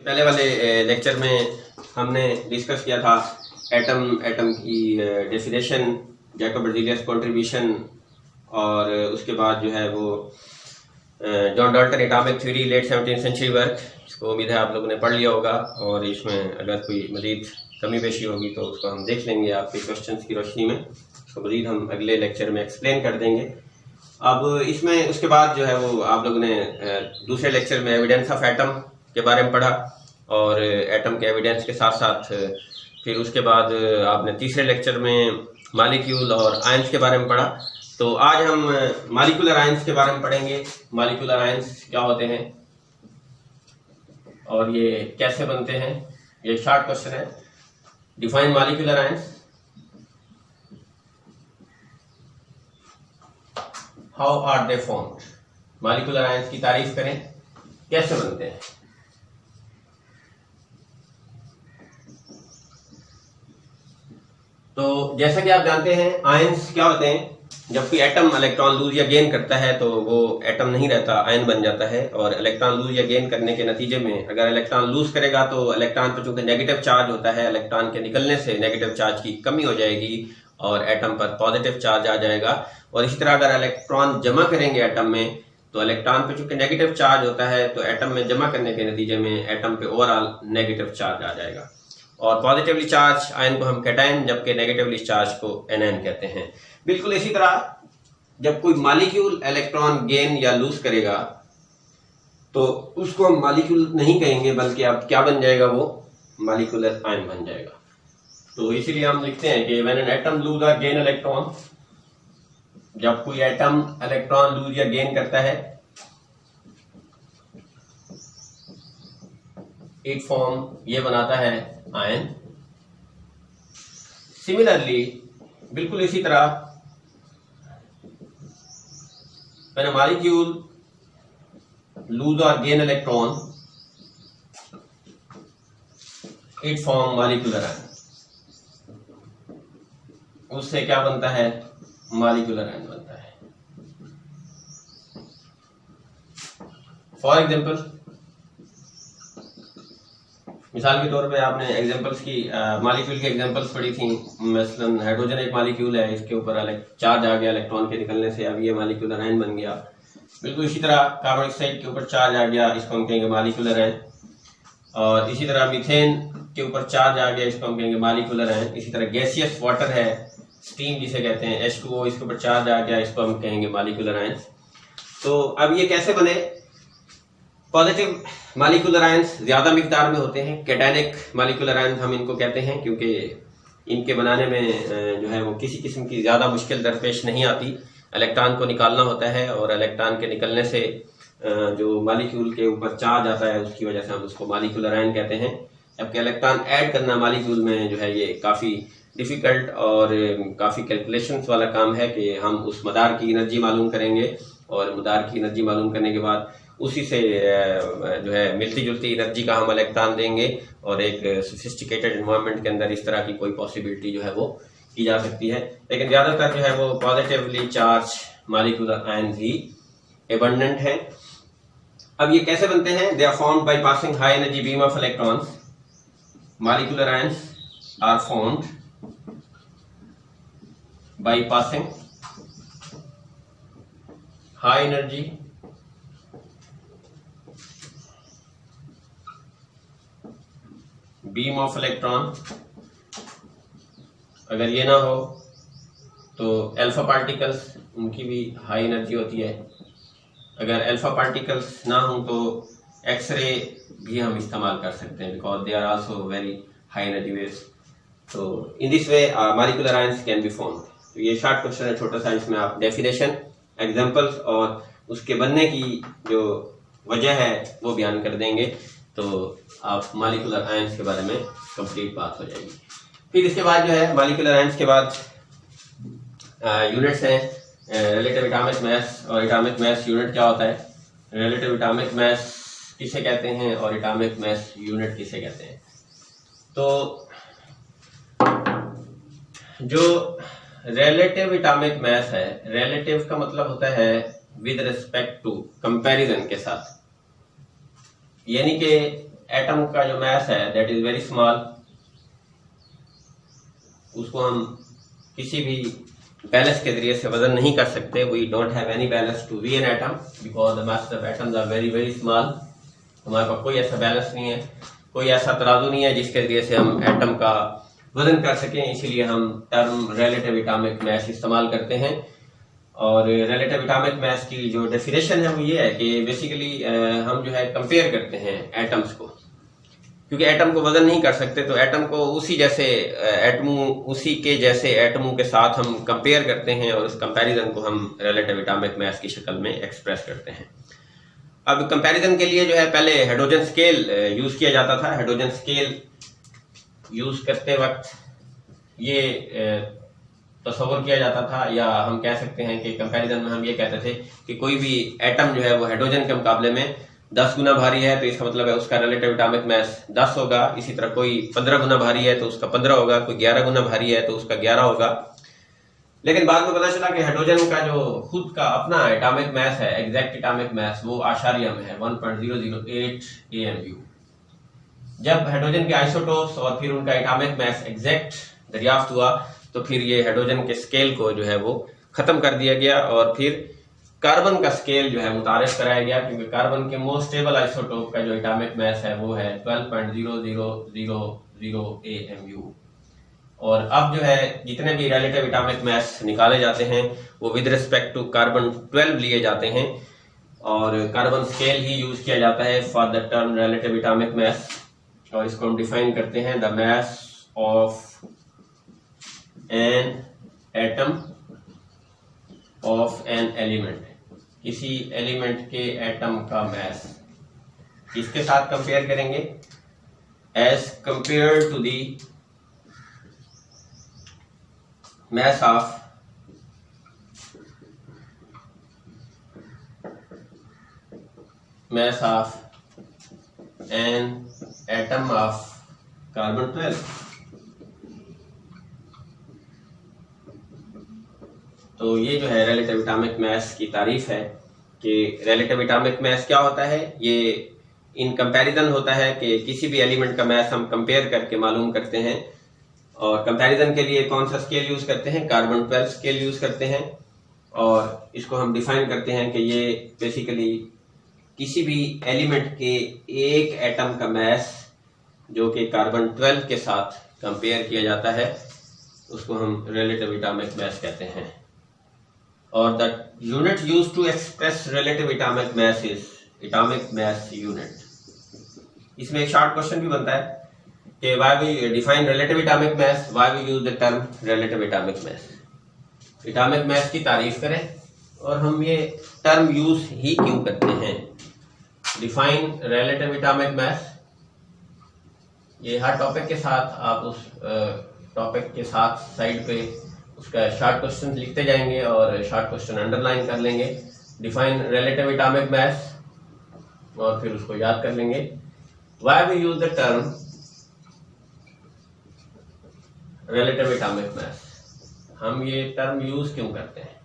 पहले वाले लेक्चर में हमने डिस्कस किया था एटम की डेफिनेशन, जैकब बर्ज़ीलियस कंट्रीब्यूशन, और उसके बाद जो है वो John Dalton atomic theory late 17th century work. इसको उम्मीद है आप लोगों ने पढ़ लिया होगा, और इसमें अगर कोई मज़ीद कमी पेशी होगी तो उसको हम देख लेंगे आपके क्वेश्चंस की रोशनी में। उसको मज़ीद हम अगले लेक्चर में एक्सप्लेन कर देंगे। अब इसमें उसके बाद जो है वो आप लोगों ने दूसरे लेक्चर में एविडेंस ऑफ एटम के बारे में पढ़ा, और एटम के एविडेंस के साथ साथ फिर उसके बाद आपने तीसरे लेक्चर में मॉलिक्यूल और आयंस के बारे में पढ़ा। तो आज हम मॉलिक्यूलर आयंस के बारे में पढ़ेंगे। मॉलिक्यूलर आयंस क्या होते हैं और ये कैसे बनते हैं, ये शॉर्ट क्वेश्चन है। Define molecular ions, how are they formed. Molecular ions की तारीफ करें, कैसे बनते हैं। तो जैसा कि आप जानते हैं आयंस क्या होते हैं। जब कोई एटम इलेक्ट्रॉन लूज या गेन करता है तो वो एटम नहीं रहता, आयन बन जाता है। और इलेक्ट्रॉन लूज या गेन करने के नतीजे में अगर इलेक्ट्रॉन लूज करेगा तो इलेक्ट्रॉन पर चूंकि नेगेटिव चार्ज होता है, इलेक्ट्रॉन के निकलने से नेगेटिव चार्ज की कमी हो जाएगी और एटम पर पॉजिटिव चार्ज आ जाएगा। और इसी तरह अगर इलेक्ट्रॉन जमा करेंगे एटम में तो इलेक्ट्रॉन पे चूंकि नेगेटिव चार्ज होता है तो एटम में जमा करने के नतीजे में एटम पे ओवरऑल नेगेटिव चार्ज आ जाएगा। और पॉजिटिवली चार्ज आयन को हम कैटायन, जबकि नेगेटिवली चार्ज को एनायन कहते हैं। बिल्कुल इसी तरह जब कोई मॉलिक्यूल इलेक्ट्रॉन गेन या लूज करेगा तो उसको हम मॉलिक्यूल नहीं कहेंगे, बल्कि अब क्या बन जाएगा, वो मॉलिक्यूलर आयन बन जाएगा। तो इसीलिए हम लिखते हैं कि व्हेन एन एटम लूज और गेन इलेक्ट्रॉन, जब कोई एटम इलेक्ट्रॉन लूज या गेन करता है, इट फॉर्म, ये बनाता है आयन। सिमिलरली बिल्कुल इसी तरह when a molecule lose or gain electron, it form molecular ion। उससे क्या बनता है, मॉलिक्यूलर आयन बनता है। फॉर एग्जाम्पल, मिसाल के तौर पे आपने एग्जांपल्स की मॉलिक्यूल की एग्जांपल्स पढ़ी थी। मसलन हाइड्रोजन एक मॉलिक्यूल है, इसके ऊपर चार्ज आ गया इलेक्ट्रॉन के निकलने से, अब ये मॉलिक्यूलर आयन बन गया। बिल्कुल इसी तरह कार्बन डाइऑक्साइड के ऊपर चार्ज आ गया, इसको हम कहेंगे मॉलिक्यूलर आयन। और इसी तरह मीथेन के ऊपर चार्ज आ गया, इसको हम कहेंगे मॉलिक्यूलर आयन। इसी तरह गैसियस वाटर है, स्टीम जिसे कहते हैं, H2O, इसके ऊपर चार्ज आ गया, इसको हम कहेंगे मॉलिक्यूलर आयन। तो अब ये कैसे बने। पॉजिटिव मॉलिक्यूलर आयंस ज्यादा मिकदार में होते हैं, कैटायनिक मॉलिक्यूलर आयंस हम इनको कहते हैं, क्योंकि इनके बनाने में जो है वो किसी किस्म की ज्यादा मुश्किल दरपेश नहीं आती। इलेक्ट्रॉन को निकालना होता है और इलेक्ट्रॉन के निकलने से जो मॉलिक्यूल के ऊपर चार्ज आता है उसकी वजह से हम उसको मॉलिक्यूलर आयन कहते हैं। जबकि इलेक्ट्रॉन ऐड करना मॉलिक्यूल में जो है ये काफ़ी डिफ़िकल्ट और काफ़ी कैलकुलेशंस वाला काम है कि हम उस मदार की एनर्जी मालूम करेंगे, और मदार की एनर्जी मालूम करने के बाद उसी से जो है मिलती जुलती एनर्जी का हम इलेक्ट्रॉन देंगे, और एक सोफिस्टिकेटेड एनवायरनमेंट के अंदर इस तरह की कोई पॉसिबिलिटी जो है वो की जा सकती है। लेकिन ज़्यादातर जो है वो पॉजिटिवली चार्ज मॉलिक्यूलर आयंस ही एबंडेंट है। अब ये कैसे बनते हैं, they are formed by passing high energy beam of electrons. Molecular ions are formed by passing high energy beam of electron. अगर ये ना हो तो अल्फा पार्टिकल्स, उनकी भी हाई एनर्जी होती है। अगर अल्फा पार्टिकल्स ना हो तो एक्सरे भी हम इस्तेमाल कर सकते हैं, because they are also very high energy waves. तो in this way molecular ions can be formed. तो ये शॉर्ट क्वेश्चन है छोटा सा, इसमें आप डेफिनेशन, एग्जांपल्स और उसके बनने की जो वजह है वो बयान कर देंगे, तो आप मॉलिक्यूलर आयंस के बारे में कंप्लीट बात हो जाएगी। फिर इसके बाद जो है मॉलिक्यूलर आयंस के बाद यूनिट्स हैं, रिलेटिव एटॉमिक मास और एटॉमिक मास यूनिट क्या होता है, रिलेटिव एटॉमिक मास किसे कहते हैं और एटॉमिक मास यूनिट किसे कहते हैं। तो जो रिलेटिव एटॉमिक मास है, रिलेटिव का मतलब होता है विद रिस्पेक्ट टू, कंपैरिजन के साथ, यानी कि एटम का जो मास है दैट इज वेरी स्मॉल, उसको हम किसी भी बैलेंस के जरिए से वजन नहीं कर सकते। We don't have any balance to weigh an atom because the mass of atoms are very very small. हमारे पास कोई ऐसा बैलेंस नहीं है, कोई ऐसा तराजू नहीं है जिसके जरिए से हम एटम का वजन कर सकें। इसीलिए हम टर्म रिलेटिव एटॉमिक मास इस्तेमाल करते हैं। और रिलेटिव एटॉमिक मास की जो डेफिनेशन है वो ये है कि बेसिकली हम जो है कंपेयर करते हैं एटम्स को, क्योंकि एटम को वजन नहीं कर सकते तो एटम को उसी के जैसे एटमों के साथ हम कंपेयर करते हैं और उस कंपैरिजन को हम रिलेटिव एटॉमिक मास की शक्ल में एक्सप्रेस करते हैं। अब कंपैरिजन के लिए जो है पहले हाइड्रोजन स्केल यूज किया जाता था। हाइड्रोजन स्केल यूज करते वक्त ये तस्वर किया जाता था, या हम कह सकते हैं कि कंपैरिजन में हम ये कहते थे कि कोई भी एटम जो है वो हाइड्रोजन के मुकाबले में 10 गुना भारी है तो इसका मतलब है उसका रिलेटिव एटॉमिक मास 10 होगा। इसी तरह कोई 15 गुना भारी है तो उसका 15 होगा, कोई 11 गुना भारी है तो उसका 11 होगा। लेकिन बाद में पता चला कि हाइड्रोजन का जो खुद का अपना एटॉमिक मास है, एग्जैक्ट एटॉमिक मास, वो आशार्य में है 1.008 AMU। जब हाइड्रोजन के आइसोटोप्स और फिर उनका एटॉमिक मास एग्जैक्ट दरियाफ्त हुआ तो फिर ये हाइड्रोजन के स्केल को जो है वो खत्म कर दिया गया और फिर कार्बन का स्केल जो है मुतारिफ कराया गया, क्योंकि कार्बन के मोस्ट स्टेबल आइसोटोप का जो एटॉमिक मास है वो है 12.0000 AMU। और अब जो है जितने भी रिलेटिव एटॉमिक मास निकाले जाते हैं वो विद रिस्पेक्ट टू कार्बन 12 लिए जाते हैं और कार्बन स्केल ही यूज किया जाता है for the term relative atomic mass. और इसको हम डिफाइन करते हैं the mass of an atom of an element. किसी एलिमेंट के एटम का मास किसके साथ कंपेयर करेंगे? As compare to the mass of an atom of carbon 12। तो ये जो है रिलेटिव एटॉमिक मास की तारीफ है कि रिलेटिव एटॉमिक मास क्या होता है। ये इन कंपैरिजन होता है कि किसी भी एलिमेंट का मास हम कंपेयर करके मालूम करते हैं और कंपैरिजन के लिए कौन सा स्केल यूज करते हैं? कार्बन 12 स्केल यूज करते हैं। और इसको हम डिफाइन करते हैं कि ये बेसिकली किसी भी एलिमेंट के एक एटम का मास जो कि कार्बन 12 के साथ कंपेयर किया जाता है उसको हम रिलेटिव एटॉमिक मास कहते हैं। और the unit used to express relative atomic mass is atomic mass unit. इसमें एक शॉर्ट क्वेश्चन भी बनता है कि why we define relative atomic mass, why we use the term relative atomic mass। Atomic mass की तारीफ करें और हम ये टर्म यूज ही क्यों करते हैं? डिफाइन रिलेटिव एटॉमिक मास, ये हर टॉपिक के साथ आप उस टॉपिक के साथ साइड पे उसका शॉर्ट क्वेश्चन लिखते जाएंगे और शॉर्ट क्वेश्चन अंडरलाइन कर लेंगे। डिफाइन रिलेटिव एटॉमिक मास और फिर उसको याद कर लेंगे। Why we use the term relative atomic mass, हम ये टर्म यूज क्यों करते हैं?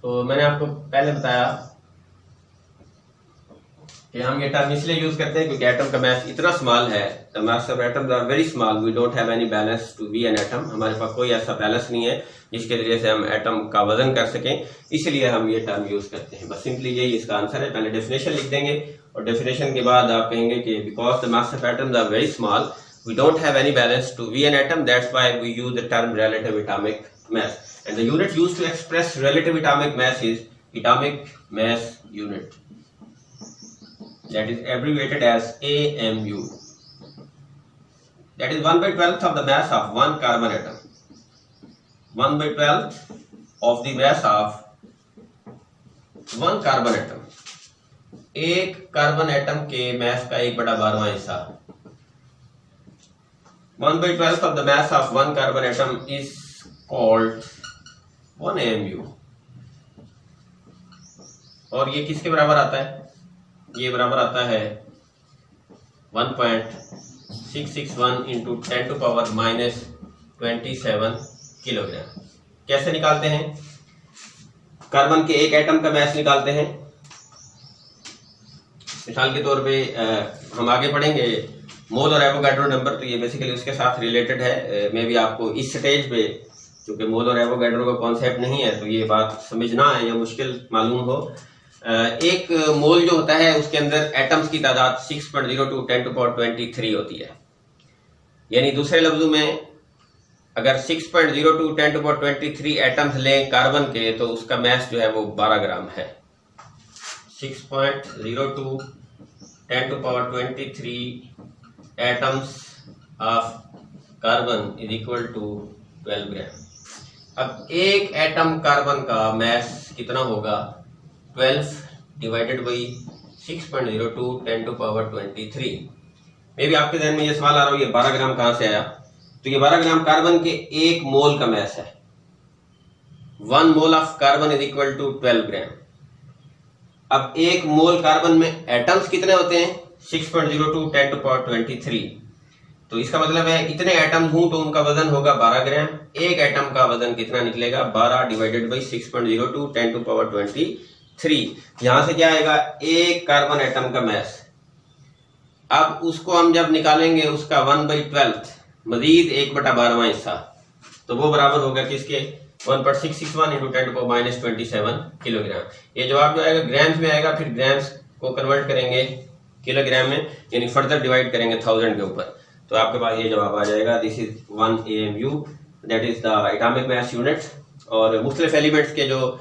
तो मैंने आपको पहले बताया कि हम ये टर्म इसलिए यूज करते हैं क्योंकि एटम का मास इतना स्मॉल है। The mass of atoms are very small, we don't have any balance to be an atom. हमारे पास कोई ऐसा बैलेंस नहीं है जिसके जरिए से हम एटम का वजन कर सकें, इसलिए हम ये टर्म यूज करते हैं। बस सिंपली यही इसका आंसर है। पहले डेफिनेशन लिख देंगे और डेफिनेशन के बाद आप कहेंगे कि because the mass of atoms are very small we don't have any balance to weigh an atom, that's why we use the term relative atomic mass and the unit used to express relative atomic mass is atomic mass unit, that is abbreviated as AMU, that is 1/12 of the mass of one carbon atom, 1/12 of the mass of one carbon atom। एक carbon atom के मास का 1/12वां हिस्सा, 1/12 of the mass of one carbon atom is called 1 AMU। और ये किसके बराबर आता है? ये बराबर आता है 1.661 इंटू 10⁻⁻27 किलोग्राम। कैसे निकालते हैं? कार्बन के एक एटम का मास निकालते हैं मिसाल के तौर पे हम आगे पढ़ेंगे मोल और एवोगाड्रो नंबर, तो ये बेसिकली उसके साथ रिलेटेड है। मे भी आपको इस स्टेज पे क्योंकि मोल और एवोगाड्रो का कॉन्सेप्ट नहीं है तो ये बात समझना है या मुश्किल मालूम हो। एक मोल जो होता है उसके अंदर एटम्स की तादाद 6.02 10⁻23 होती है। यानी दूसरे लफ्जों में अगर 6.02 10⁻23 एटम्स लें कार्बन के तो उसका मास जो है वो 12 ग्राम है। 6.02 10⁻23 atoms of carbon is equal to 12 gram. अब एक एटम कार्बन का मास कितना होगा? 12 डिवाइडेड बाई 6.02 10⁻23। मे भी आपके जहन में ये सवाल आ रहा हो ये 12 ग्राम कहां से आया? तो ये 12 ग्राम कार्बन के एक मोल का मास है। 1 mole of carbon is equal to 12 gram. अब एक मोल कार्बन में एटम्स कितने होते हैं? 6.02 10⁻23। तो इसका मतलब है इतने एटम हूं तो उनका वजन होगा 12 ग्राम। एक एटम का वजन कितना निकलेगा? 12 डिवाइडेड बाई 6.02 10⁻23। यहां से क्या आएगा? एक कार्बन एटम का मास। अब उसको हम जब निकालेंगे उसका 1/12 मजीद 1/12वां हिस्सा, तो वो बराबर होगा किसके? 1.661 × 10⁻27 किलोग्राम। ये जवाब जो आएगा ग्राम्स में आएगा, फिर ग्राम्स को कन्वर्ट करेंगे किलोग्राम में, यानी फर्दर डिवाइड करेंगे 1000 के ऊपर, तो आपके पास ये जवाब आ जाएगा। This is 1 AMU, that is the atomic mass unit. और मुख्तलिफ एलिमेंट्स के जो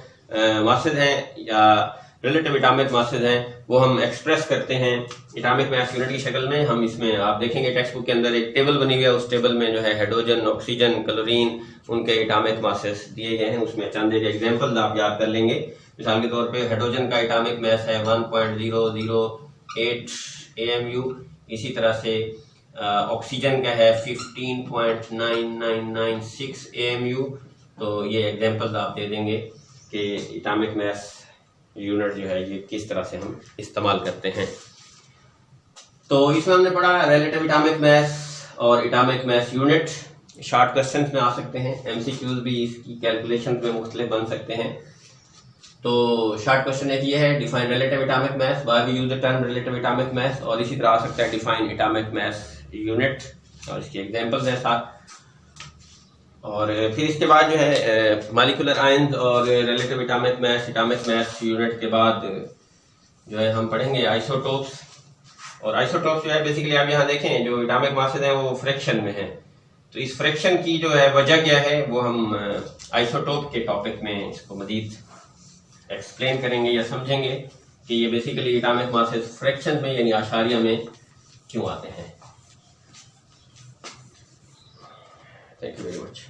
मासेस हैं या रिलेटिव एटॉमिक मासेस हैं वो हम एक्सप्रेस करते हैं एटॉमिक मास यूनिट की शक्ल में। हम इसमें आप देखेंगे टेक्स्ट बुक के अंदर एक टेबल बनी हुई है, उस टेबल में जो है हाइड्रोजन, ऑक्सीजन, क्लोरीन, उनके एटॉमिक मासेस दिए गए हैं। उसमें चंद एक एग्जांपल्स आप याद कर लेंगे। मिसाल के तौर पे हाइड्रोजन का एटॉमिक मास है 1.008 AMU। इसी तरह से ऑक्सीजन का है 15.9996 AMU। तो ये एग्जांपल्स आप दे देंगे कि एटॉमिक मास यूनिट जो है ये किस तरह से हम इस्तेमाल करते हैं। तो इसमें हमने पढ़ा रिलेटिव एटॉमिक मास और atomic mass unit. Short questions में आ सकते हैं, MCQs भी इसकी कैलकुलेशन में मुख्तलिफ बन सकते हैं। तो शॉर्ट क्वेश्चन एक ये है, define relative atomic mass, why we use the term relative atomic mass. और इसी तरह आ सकता है डिफाइन एटॉमिक मास यूनिट, और इसके एग्जांपल्स हैं साथ। और फिर इसके बाद जो है मॉलिक्यूलर आयंस और रिलेटिव एटॉमिक मास यूनिट के बाद जो है हम पढ़ेंगे आइसोटोप्स। और आइसोटोप्स जो है बेसिकली आप यहाँ देखें जो एटॉमिक मासेस हैं वो फ्रैक्शन में हैं, तो इस फ्रैक्शन की जो है वजह क्या है वो हम आइसोटोप के टॉपिक में इसको मजीद एक्सप्लेन करेंगे या समझेंगे कि ये बेसिकली एटॉमिक मासेस फ्रैक्शन में यानी आशारिया में क्यों आते हैं। Thank you very much.